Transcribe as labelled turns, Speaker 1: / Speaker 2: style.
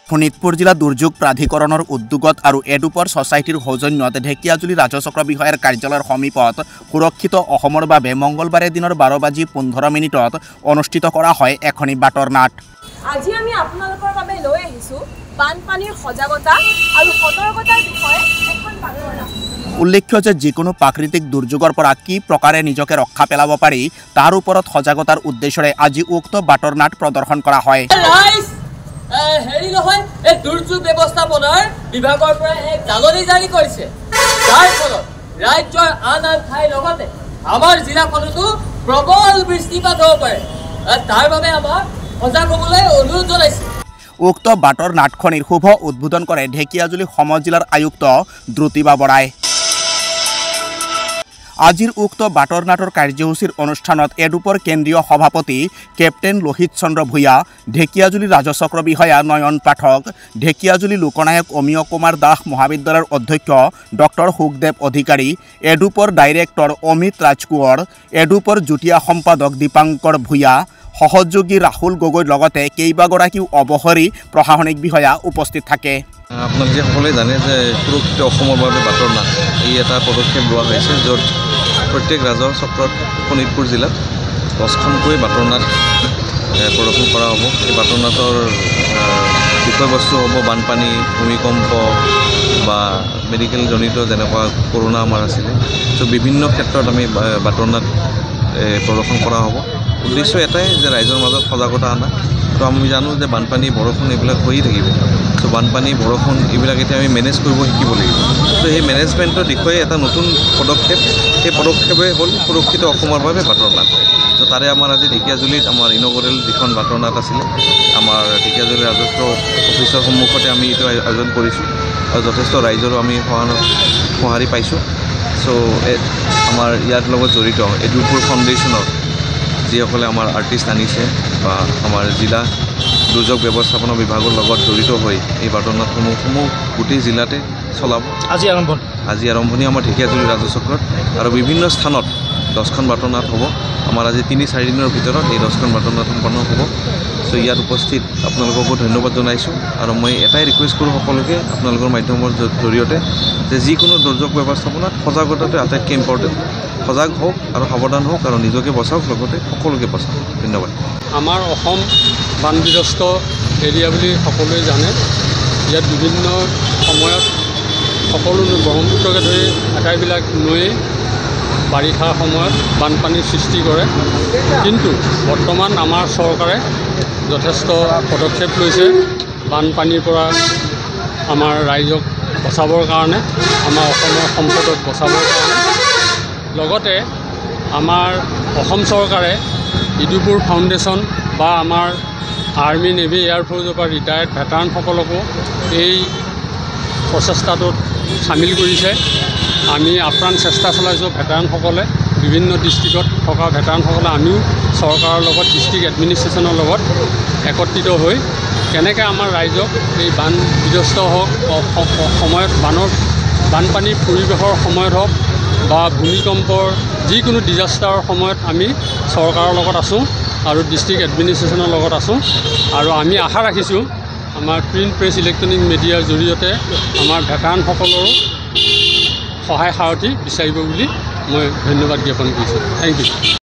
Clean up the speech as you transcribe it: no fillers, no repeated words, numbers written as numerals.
Speaker 1: শোণিতপুৰ জিলা দুৰ্যোগ প্ৰাধিকৰণৰ উদ্যোগত আৰু এডুপৰ ছচাইটিৰ সৌজন্যত ঢেকিয়াজুলি ৰাজচক্ৰ বিষয়াৰ কাৰ্যালয়ৰ সমীপত সুৰক্ষিত অসমৰ বাবে মঙ্গলবাৰে দিনৰ 12:15 অনুষ্ঠিত কৰা হয় এখনি বাটৰ নাট।
Speaker 2: আজি আমি আপোনালোকৰ বাবে লৈ আহিছো বানপানীৰ সজাগতা আৰু সতৰ্কতাৰ বিষয়ে এখন বাটৰ নাট।
Speaker 1: উল্লেখ্য যে যিকোনো প্ৰাকৃতিক দুৰ্যোগৰ পৰা কি প্ৰকাৰে নিজকে ৰক্ষা পেলাব পাৰি তাৰ ওপৰত সজাগতাৰ উদ্দেশ্যৰে আজি উক্ত বাটৰ নাট প্ৰদৰ্শন কৰা হয়।
Speaker 3: হেৰি নহয় এই দুৰ্যোগ ব্যৱস্থাপনাৰ বিভাগৰ পৰা এক জাননী জাৰি কৰিছে, যাৰ ফলত ৰাজ্যৰ আন ঠাইৰ লগতে আমাৰ জিলাখনতো প্ৰবল বৃষ্টিপাত হ'ব পাৰে। তাৰ বাবে আমাক সজাগ হ'বলৈ অনুৰোধ জনাইছে।
Speaker 1: উক্ত বাটৰ নাটখনিৰ শুভ উদ্বোধন কৰে ঢেকিয়াজুলি সমজিলাৰ আয়ুক্ত দ্ৰুতিবা বৰাই। আজিৰ উক্ত বাটৰ নাটৰ কাৰ্যসূচীৰ অনুষ্ঠানত এডুপৰ কেন্দ্ৰীয় সভাপতি কেপ্টেইন লোহিত চন্দ্ৰ ভূঞা, ঢেকিয়াজুলি ৰাজচক্ৰ বিষয়া নয়ন পাঠক, ঢেকিয়াজুলি লোকনায়ক অমিয় কুমাৰ দাস মহাবিদ্যালয়ৰ অধ্যক্ষ ডক্টৰ সুখদেৱ অধিকাৰী, এডুপৰ ডাইৰেক্টৰ অমিত ৰাজকোঁৱৰ, এডুপৰ যুটীয়া সম্পাদক দীপাংকৰ ভূঞা, সহযোগী ৰাহুল গগৈৰ লগতে কেইবাগৰাকীও অৱসৰী প্ৰশাসনিক বিষয়া উপস্থিত থাকে।
Speaker 4: আপোনালোকে সকলোৱে জানে যে সুৰক্ষিত অসমৰ বাবে বাটৰ নাট এই এটা পদক্ষেপ লোৱা হৈছে, য'ত প্ৰত্যেক ৰাজচক্ৰত শোণিতপুৰ জিলাত 10খনকৈ বাটৰ নাট প্ৰদৰ্শন কৰা হ'ব। এই বাটৰ নাটৰ বিষয়বস্তু হ'ব বানপানী, ভূমিকম্প বা মেডিকেলজনিত যেনেকুৱা কৰোণা আমাৰ আছিলে, চ' বিভিন্ন ক্ষেত্ৰত আমি বাটৰ নাট প্ৰদৰ্শন কৰা হ'ব। উদ্দেশ্য এটাই যে ৰাইজৰ মাজত সজাগতা আনা। তো আমি জানো যে বানপানী, বৰষুণ এইবিলাক হৈয়ে থাকিব। চ' বানপানী, বৰষুণ এইবিলাক এতিয়া আমি মেনেজ কৰিব শিকিব লাগিব। চ' সেই মেনেজমেণ্টৰ বিষয়ে এটা নতুন পদক্ষেপ, সেই পদক্ষেপে হ'ল সুৰক্ষিত অসমৰ বাবে বাটৰ নাট। চ' তাৰে আমাৰ আজি ঢেকিয়াজুলিত আমাৰ ইন'গৰেল যিখন বাটৰ নাট আছিলে, আমাৰ ঢেকিয়াজুলি ৰাজস্ব অফিচৰ সন্মুখতে আমি এইটো আয়োজন কৰিছোঁ আৰু যথেষ্ট ৰাইজৰো আমি সঁহাৰি পাইছোঁ। চ' আমাৰ ইয়াৰ লগত জড়িত এডুপুৰ ফাউণ্ডেশ্যনৰ যিসকলে আমাৰ আৰ্টিষ্ট আনিছে বা আমাৰ জিলা দুৰ্যোগ ব্যৱস্থাপনা বিভাগৰ লগত জড়িত হৈ এই বাটৰ নাটসমূহ গোটেই জিলাতে চলাব। আজি আৰম্ভণি আমাৰ ঢেকিয়াজুলি ৰাজচক্ৰত আৰু বিভিন্ন স্থানত 10খন বাটৰ নাট হ'ব। আমাৰ আজি 3-4 দিনৰ ভিতৰত এই 10খন বাটৰ নাট সম্পন্ন হ'ব। চ' ইয়াত উপস্থিত আপোনালোককো ধন্যবাদ জনাইছোঁ আৰু মই এটাই ৰিকুৱেষ্ট কৰোঁ সকলোকে আপোনালোকৰ মাধ্যমৰ জৰিয়তে যে যিকোনো দুৰ্যোগ ব্যৱস্থাপনাত সজাগতাটো আটাইতকৈ ইম্পৰ্টেণ্ট। সজাগ হওক আৰু সাৱধান হওক আৰু নিজকে বচাওক, লগতে সকলোকে বচাওক। ধন্যবাদ।
Speaker 5: আমাৰ অসম বানবিধ্বস্ত এৰিয়া বুলি সকলোৱে জানে। ইয়াত বিভিন্ন সময়ত সকলো ব্ৰহ্মপুত্ৰকে ধৰি আটাইবিলাক নৈয়ে বাৰিষাৰ সময়ত বানপানীৰ সৃষ্টি কৰে। কিন্তু বৰ্তমান আমাৰ চৰকাৰে যথেষ্ট পদক্ষেপ লৈছে বানপানীৰ পৰা আমাৰ ৰাইজক বচাবৰ কাৰণে, আমাৰ অসমৰ সম্পদক বচাবৰ কাৰণে। লগতে আমাৰ অসম চৰকাৰে ইডুপুৰ ফাউণ্ডেশ্যন বা আমাৰ আৰ্মি, নেভি, এয়াৰফ'ৰ্চৰ পৰা ৰিটায়াৰ্ড ভেটাৰানসকলকো এই প্ৰচেষ্টাটোত চামিল কৰিছে। আমি আপ্ৰাণ চেষ্টা চলাইছোঁ। ভেটাৰানসকলে বিভিন্ন ডিষ্ট্ৰিক্টত থকা ভেটাৰানসকলে আমিও চৰকাৰৰ লগত, ডিষ্ট্ৰিক্ট এডমিনিষ্ট্ৰেশ্যনৰ লগত একত্ৰিত হৈ কেনেকৈ আমাৰ ৰাইজক এই বান বিধ্বস্ত হওক সময়ত বানপানীৰ পৰিৱেশৰ সময়ত হওক বা ভূমিকম্পৰ যিকোনো ডিজাষ্টাৰৰ সময়ত আমি চৰকাৰৰ লগত আছোঁ আৰু ডিষ্ট্ৰিক্ট এডমিনিষ্ট্ৰেশ্যনৰ লগত আছোঁ। আৰু আমি আশা ৰাখিছোঁ আমাৰ প্ৰিণ্ট, প্ৰেছ, ইলেক্ট্ৰনিক মিডিয়াৰ জৰিয়তে আমাৰ ভেটাৰানসকলৰো সহায় সাৰথি বিচাৰিব বুলি মই ধন্যবাদ জ্ঞাপন কৰিছোঁ। Thank U.